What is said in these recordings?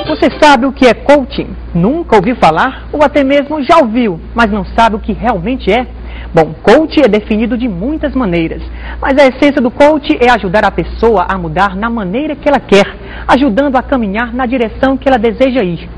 Você sabe o que é coaching? Nunca ouviu falar? Ou até mesmo já ouviu, mas não sabe o que realmente é? Bom, coach é definido de muitas maneiras, mas a essência do coach é ajudar a pessoa a mudar na maneira que ela quer, ajudando a caminhar na direção que ela deseja ir.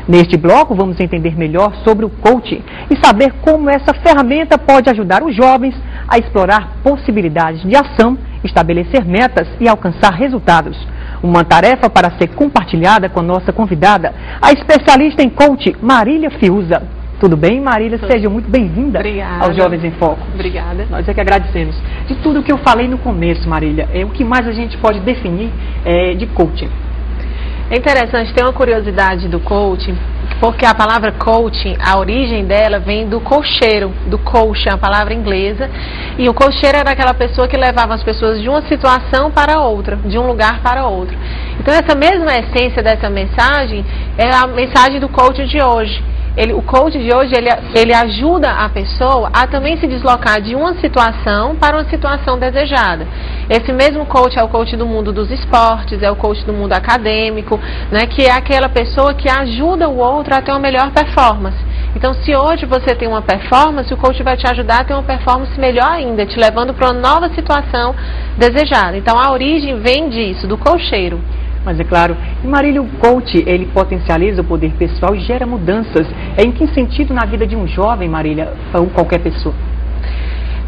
Neste bloco, vamos entender melhor sobre o coaching e saber como essa ferramenta pode ajudar os jovens a explorar possibilidades de ação, estabelecer metas e alcançar resultados. Uma tarefa para ser compartilhada com a nossa convidada, a especialista em coaching, Marília Fiuza. Tudo bem, Marília? Seja muito bem-vinda aos Jovens em Foco. Obrigada. Nós é que agradecemos. De tudo que eu falei no começo, Marília, o que mais a gente pode definir de coaching? É interessante, tem uma curiosidade do coaching, porque a palavra coaching, a origem dela vem do cocheiro, do coach, a palavra inglesa, e o cocheiro era aquela pessoa que levava as pessoas de uma situação para outra, de um lugar para outro. Então essa mesma essência dessa mensagem é a mensagem do coaching de hoje. O coach de hoje, ele ajuda a pessoa a também se deslocar de uma situação para uma situação desejada. Esse mesmo coach é o coach do mundo dos esportes, é o coach do mundo acadêmico, né, que é aquela pessoa que ajuda o outro a ter uma melhor performance. Então, se hoje você tem uma performance, o coach vai te ajudar a ter uma performance melhor ainda, te levando para uma nova situação desejada. Então, a origem vem disso, do cocheiro. Mas é claro, e Marília, o coach, ele potencializa o poder pessoal e gera mudanças. Em que sentido na vida de um jovem, Marília, ou qualquer pessoa?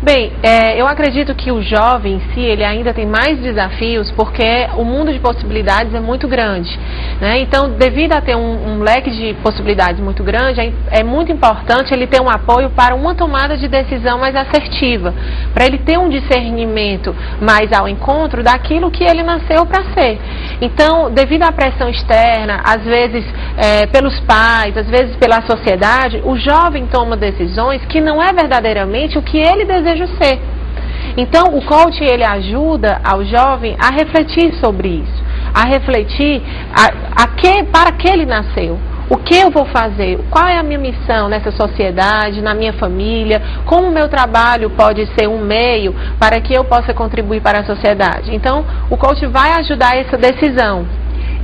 Bem, eu acredito que o jovem em si, ele ainda tem mais desafios porque o mundo de possibilidades é muito grande, né? Então, devido a ter um leque de possibilidades muito grande, é muito importante ele ter um apoio para uma tomada de decisão mais assertiva, para ele ter um discernimento mais ao encontro daquilo que ele nasceu para ser. Então, devido à pressão externa, às vezes pelos pais, às vezes pela sociedade, o jovem toma decisões que não é verdadeiramente o que ele deseja ser. Então, o coach, ele ajuda ao jovem a refletir sobre isso, a refletir para que ele nasceu, o que eu vou fazer, qual é a minha missão nessa sociedade, na minha família, como o meu trabalho pode ser um meio para que eu possa contribuir para a sociedade. Então, o coach vai ajudar essa decisão.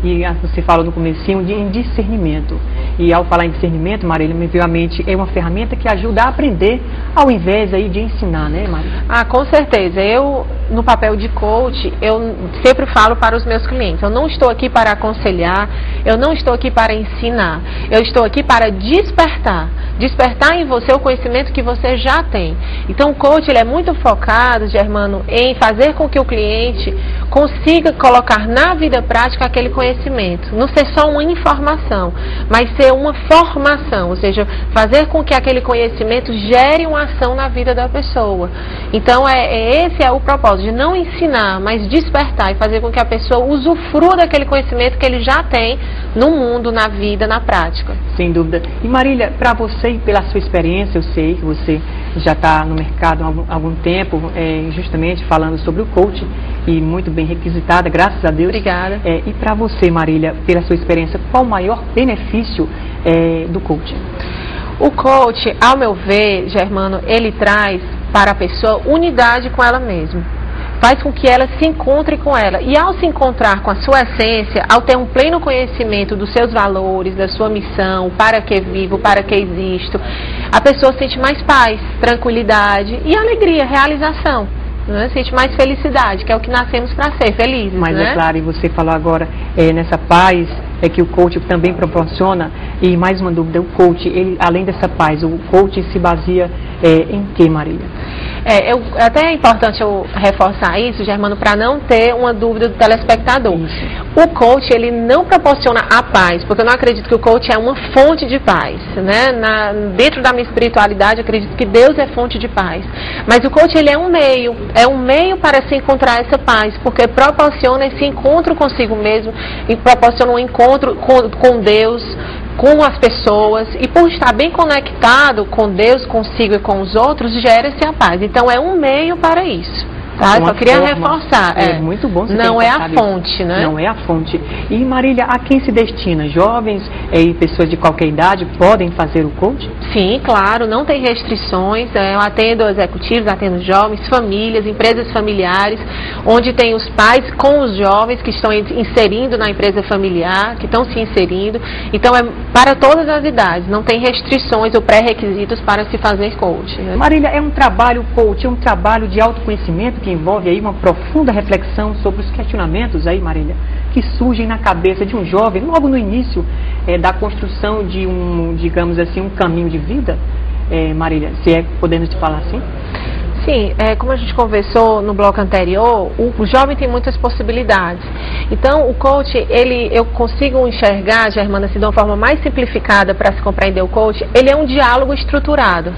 E você falou no comecinho de discernimento. E ao falar em discernimento, Marília, me veio à mente, é uma ferramenta que ajuda a aprender ao invés aí de ensinar, né, Marília? Ah, com certeza. Eu, no papel de coach, eu sempre falo para os meus clientes, eu não estou aqui para aconselhar, eu não estou aqui para ensinar, eu estou aqui para despertar em você o conhecimento que você já tem. Então o coach, ele é muito focado, Germano, em fazer com que o cliente consiga colocar na vida prática aquele conhecimento, não ser só uma informação, mas ser uma formação, ou seja, fazer com que aquele conhecimento gere uma ação na vida da pessoa. Então esse é o propósito, de não ensinar, mas despertar e fazer com que a pessoa usufrua daquele conhecimento que ele já tem no mundo, na vida, na prática. Sem dúvida. E Marília, para você e pela sua experiência, eu sei que você já está no mercado há algum tempo, justamente falando sobre o coaching, e muito bem requisitada, graças a Deus. Obrigada. E para você, Marília, pela sua experiência, qual o maior benefício do coaching? O coach, ao meu ver, Germano, ele traz para a pessoa unidade com ela mesma. Faz com que ela se encontre com ela. E ao se encontrar com a sua essência, ao ter um pleno conhecimento dos seus valores, da sua missão, para que vivo, para que existo, a pessoa sente mais paz, tranquilidade e alegria, realização. Né? Sente mais felicidade, que é o que nascemos para ser, felizes. Mas né? É claro, e você falou agora nessa paz que o coach também proporciona. E mais uma dúvida, o coach, ele, além dessa paz, o coach se baseia em que, Marília? Até é importante eu reforçar isso, Germano, para não ter uma dúvida do telespectador. Isso. O coach, ele não proporciona a paz, porque eu não acredito que o coach é uma fonte de paz, né? Dentro da minha espiritualidade, eu acredito que Deus é fonte de paz. Mas o coach, ele é um meio para se encontrar essa paz, porque proporciona esse encontro consigo mesmo, e proporciona um encontro com Deus, com as pessoas, e por estar bem conectado com Deus, consigo e com os outros, gera-se a paz. Então é um meio para isso. Tá? Só queria reforçar. É muito bom. Não é a fonte, né? Não é a fonte. E Marília, a quem se destina? Jovens e pessoas de qualquer idade podem fazer o coaching? Sim, claro, não tem restrições. Eu atendo executivos, atendo jovens, famílias, empresas familiares, onde tem os pais com os jovens que estão inserindo na empresa familiar, que estão se inserindo. Então é para todas as idades, não tem restrições ou pré-requisitos para se fazer coaching. Né? Marília, é um trabalho coaching, um trabalho de autoconhecimento que envolve aí uma profunda reflexão sobre os questionamentos aí, Marília, que surgem na cabeça de um jovem logo no início da construção de digamos assim, um caminho de vida, Marília, se podemos te falar assim? Sim, como a gente conversou no bloco anterior, o jovem tem muitas possibilidades. Então, o coach, eu consigo enxergar, Germana, de uma forma mais simplificada para se compreender o coach, ele é um diálogo estruturado.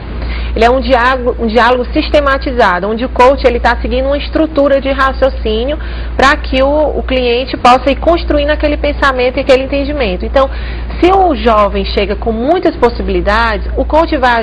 Ele é um diálogo sistematizado, onde o coach está seguindo uma estrutura de raciocínio para que o cliente possa ir construindo aquele pensamento e aquele entendimento. Então, se o jovem chega com muitas possibilidades, o coach vai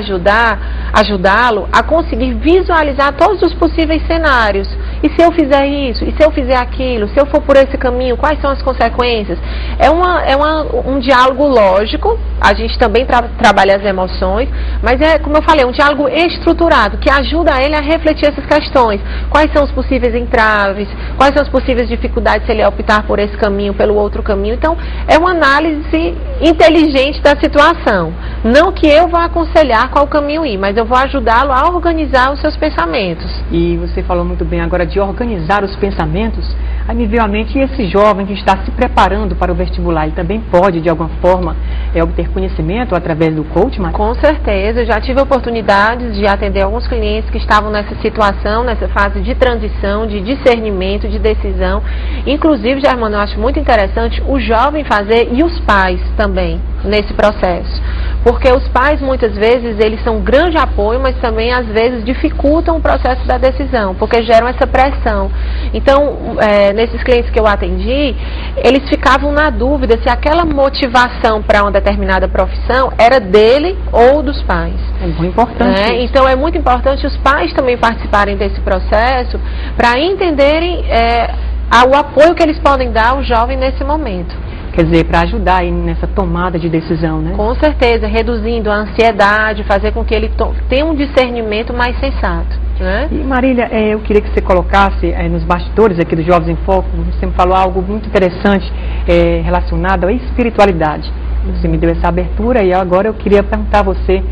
ajudá-lo a conseguir visualizar todos os possíveis cenários. E se eu fizer isso? E se eu fizer aquilo? Se eu for por esse caminho, quais são as consequências? É um diálogo lógico, a gente também trabalha as emoções, mas como eu falei, um diálogo estruturado, que ajuda ele a refletir essas questões. Quais são os possíveis entraves? Quais são as possíveis dificuldades se ele optar por esse caminho, pelo outro caminho? Então, é uma análise inteligente da situação. Não que eu vá aconselhar qual caminho ir, mas eu vou ajudá-lo a organizar os seus pensamentos. E você falou muito bem agora de organizar os pensamentos. Aí me veio à mente esse jovem que está se preparando para o vestibular, ele também pode, de alguma forma, obter conhecimento através do coaching? Com certeza, eu já tive a oportunidade de atender alguns clientes que estavam nessa situação, nessa fase de transição, de discernimento, de decisão. Inclusive, Germana, eu acho muito interessante o jovem fazer e os pais também nesse processo. Porque os pais, muitas vezes, eles são um grande apoio, mas também, às vezes, dificultam o processo da decisão, porque geram essa pressão. Então, nesses clientes que eu atendi, eles ficavam na dúvida se aquela motivação para uma determinada profissão era dele ou dos pais. É muito importante. Então, é muito importante os pais também participarem desse processo para entenderem o apoio que eles podem dar ao jovem nesse momento. Quer dizer, para ajudar aí nessa tomada de decisão, né? Com certeza, reduzindo a ansiedade, fazer com que ele tenha um discernimento mais sensato. Né? E Marília, eu queria que você colocasse nos bastidores aqui do Jovens em Foco, você me falou algo muito interessante relacionado à espiritualidade. Você me deu essa abertura e agora eu queria perguntar a você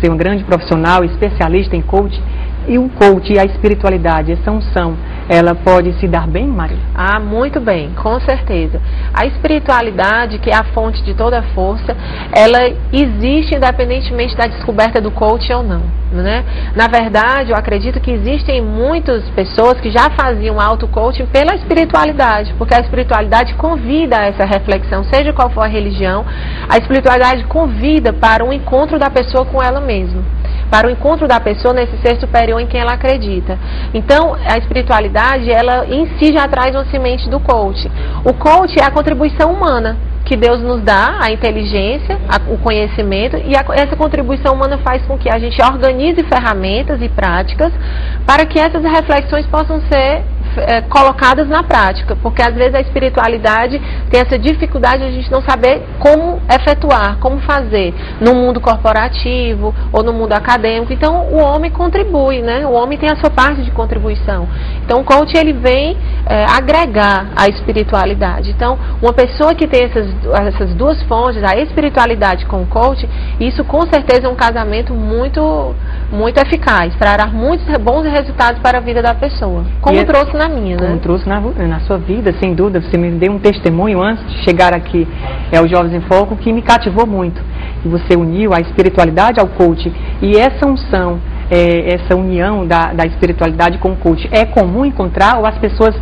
é um grande profissional, especialista em coaching, e o coaching e a espiritualidade, essa unção, ela pode se dar bem, Marília? Muito bem, com certeza. A espiritualidade, que é a fonte de toda a força, ela existe independentemente da descoberta do coaching ou não. Né? Na verdade, eu acredito que existem muitas pessoas que já faziam auto-coaching pela espiritualidade, porque a espiritualidade convida a essa reflexão, seja qual for a religião, a espiritualidade convida para um encontro da pessoa com ela mesma, para o encontro da pessoa nesse ser superior em quem ela acredita. Então, a espiritualidade, ela em si já traz uma semente do coaching. O coaching é a contribuição humana que Deus nos dá, a inteligência, o conhecimento, e essa contribuição humana faz com que a gente organize ferramentas e práticas para que essas reflexões possam ser colocadas na prática, porque às vezes a espiritualidade tem essa dificuldade de a gente não saber como efetuar, como fazer no mundo corporativo ou no mundo acadêmico. Então o homem contribui, né? O homem tem a sua parte de contribuição. Então o coach, ele vem agregar a espiritualidade. Então uma pessoa que tem essas duas fontes, a espiritualidade com o coach, isso com certeza é um casamento muito eficaz, trará muitos bons resultados para a vida da pessoa, como trouxe na minha, né? Como trouxe na sua vida, sem dúvida. Você me deu um testemunho antes de chegar aqui ao Jovens em Foco que me cativou muito. E você uniu a espiritualidade ao coaching. E essa unção, essa união da espiritualidade com o coaching, é comum encontrar ou as pessoas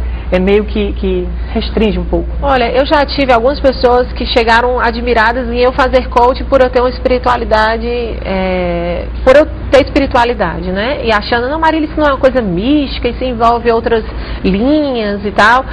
meio que restringe um pouco? Olha, eu já tive algumas pessoas que chegaram admiradas em eu fazer coaching por eu ter uma espiritualidade, por eu ter espiritualidade, né? E achando, não, Marília, isso não é uma coisa mística, isso envolve outras linhas e tal.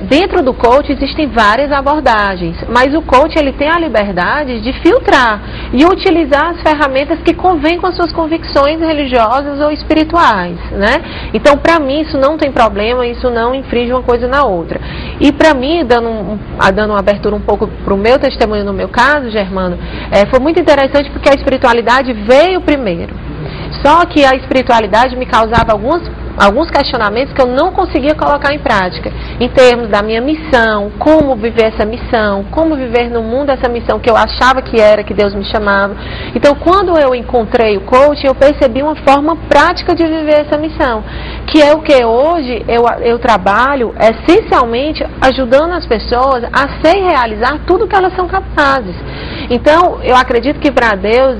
dentro do coach existem várias abordagens, mas o coach ele tem a liberdade de filtrar e utilizar as ferramentas que convêm com as suas convicções religiosas ou espirituais, né? Então, para mim, isso não tem problema, isso não infringe uma coisa na outra. E para mim, dando uma abertura um pouco para o meu testemunho no meu caso, Germano, foi muito interessante porque a espiritualidade veio primeiro. Só que a espiritualidade me causava alguns questionamentos que eu não conseguia colocar em prática, em termos da minha missão, como viver essa missão, como viver no mundo essa missão que eu achava que era, que Deus me chamava. Então, quando eu encontrei o coaching, eu percebi uma forma prática de viver essa missão, que é o que hoje eu trabalho essencialmente ajudando as pessoas a se realizar tudo que elas são capazes. Então, eu acredito que para Deus,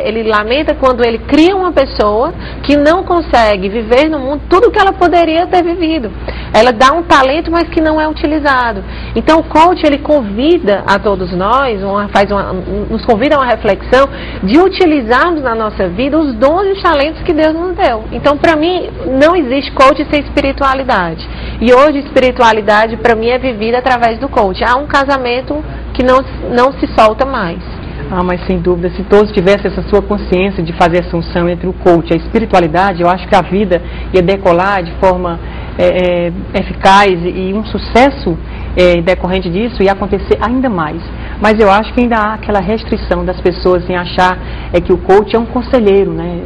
Ele lamenta quando Ele cria uma pessoa que não consegue viver no mundo tudo que ela poderia ter vivido. Ela dá um talento, mas que não é utilizado. Então, o coach, ele convida a todos nós, nos convida a uma reflexão de utilizarmos na nossa vida os dons e os talentos que Deus nos deu. Então, para mim, não existe coach sem espiritualidade. E hoje, espiritualidade, para mim, é vivida através do coach. Há um casamento que não se solta mais. Mas sem dúvida, se todos tivessem essa sua consciência de fazer essa unção entre o coach e a espiritualidade, eu acho que a vida ia decolar de forma eficaz e um sucesso decorrente disso ia acontecer ainda mais. Mas eu acho que ainda há aquela restrição das pessoas em achar que o coach é um conselheiro, né?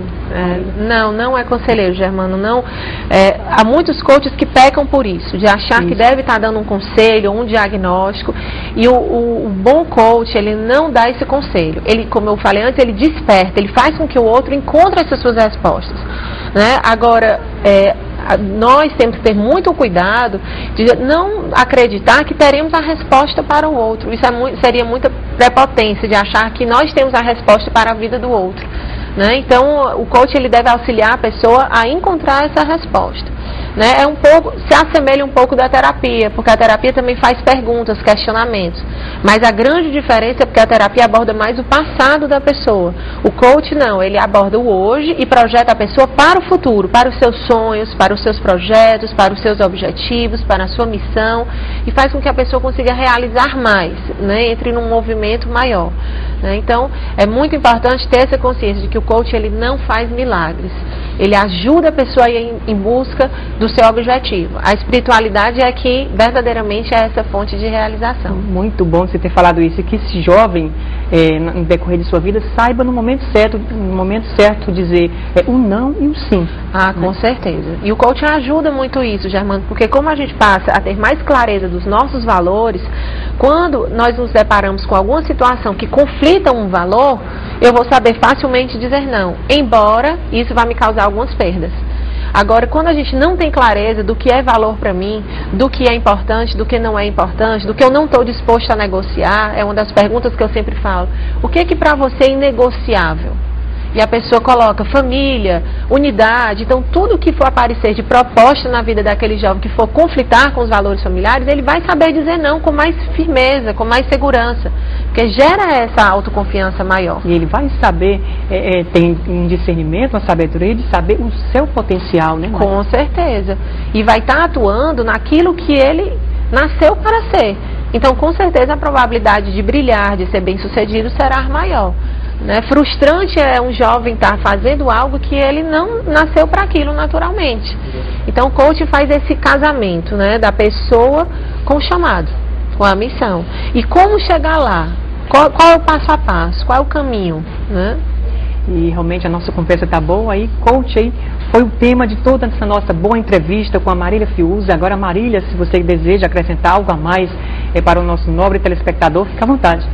Não é conselheiro, Germano, não. Há muitos coaches que pecam por isso, de achar que deve estar dando um conselho, um diagnóstico, e o bom coach, ele não dá esse conselho. Ele, como eu falei antes, ele desperta, ele faz com que o outro encontre essas suas respostas, né? Agora, nós temos que ter muito cuidado de não acreditar que teremos a resposta para o outro. Isso seria muita prepotência de achar que nós temos a resposta para a vida do outro, né? Então, o coach ele deve auxiliar a pessoa a encontrar essa resposta, né? Se assemelha um pouco da terapia, porque a terapia também faz perguntas, questionamentos. Mas a grande diferença é porque a terapia aborda mais o passado da pessoa. O coach não, ele aborda o hoje e projeta a pessoa para o futuro, para os seus sonhos, para os seus projetos, para os seus objetivos, para a sua missão, e faz com que a pessoa consiga realizar mais, né? Entre num movimento maior, né? Então, é muito importante ter essa consciência de que o coach ele não faz milagres. Ele ajuda a pessoa a ir em busca do seu objetivo. A espiritualidade é que verdadeiramente é essa fonte de realização. Muito bom você ter falado isso, e que esse jovem, no decorrer de sua vida, saiba no momento certo dizer o não e o sim. Com certeza. E o coaching ajuda muito isso, Germano, porque como a gente passa a ter mais clareza dos nossos valores, quando nós nos deparamos com alguma situação que conflita um valor, eu vou saber facilmente dizer não, embora isso vá me causar algumas perdas. Agora, quando a gente não tem clareza do que é valor para mim, do que é importante, do que não é importante, do que eu não estou disposto a negociar, é uma das perguntas que eu sempre falo. O que é que para você é inegociável? E a pessoa coloca família, unidade. Então, tudo que for aparecer de proposta na vida daquele jovem que for conflitar com os valores familiares, ele vai saber dizer não com mais firmeza, com mais segurança, porque gera essa autoconfiança maior. E ele vai saber, tem um discernimento, uma sabedoria de saber o seu potencial, né, Maria? Com certeza. E vai estar atuando naquilo que ele nasceu para ser. Então, com certeza, a probabilidade de brilhar, de ser bem-sucedido, será maior. Né? Frustrante é um jovem estar fazendo algo que ele não nasceu para aquilo naturalmente. Então o coach faz esse casamento, né, da pessoa com o chamado, com a missão. E como chegar lá? Qual é o passo a passo? Qual é o caminho? Né? E realmente a nossa conversa está boa aí. Coach aí foi o tema de toda essa nossa boa entrevista com a Marília Fiuza. Agora, Marília, se você deseja acrescentar algo a mais para o nosso nobre telespectador, fica à vontade.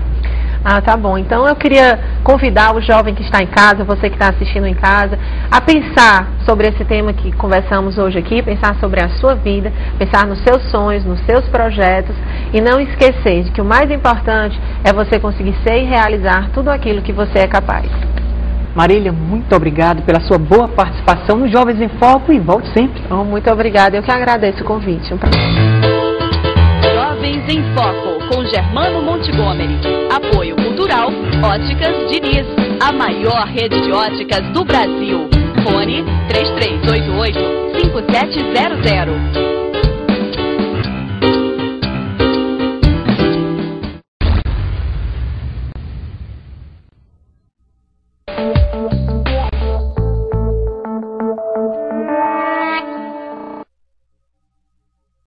Tá bom. Então eu queria convidar o jovem que está em casa, você que está assistindo em casa, a pensar sobre esse tema que conversamos hoje aqui, pensar sobre a sua vida, pensar nos seus sonhos, nos seus projetos, e não esquecer de que o mais importante é você conseguir ser e realizar tudo aquilo que você é capaz. Marília, muito obrigado pela sua boa participação no Jovens em Foco, e volte sempre. Muito obrigada, eu que agradeço o convite. Jovens em Foco, com Germano Montgomery. Apoio cultural, Óticas Diniz, a maior rede de óticas do Brasil. Fone 3388-5700.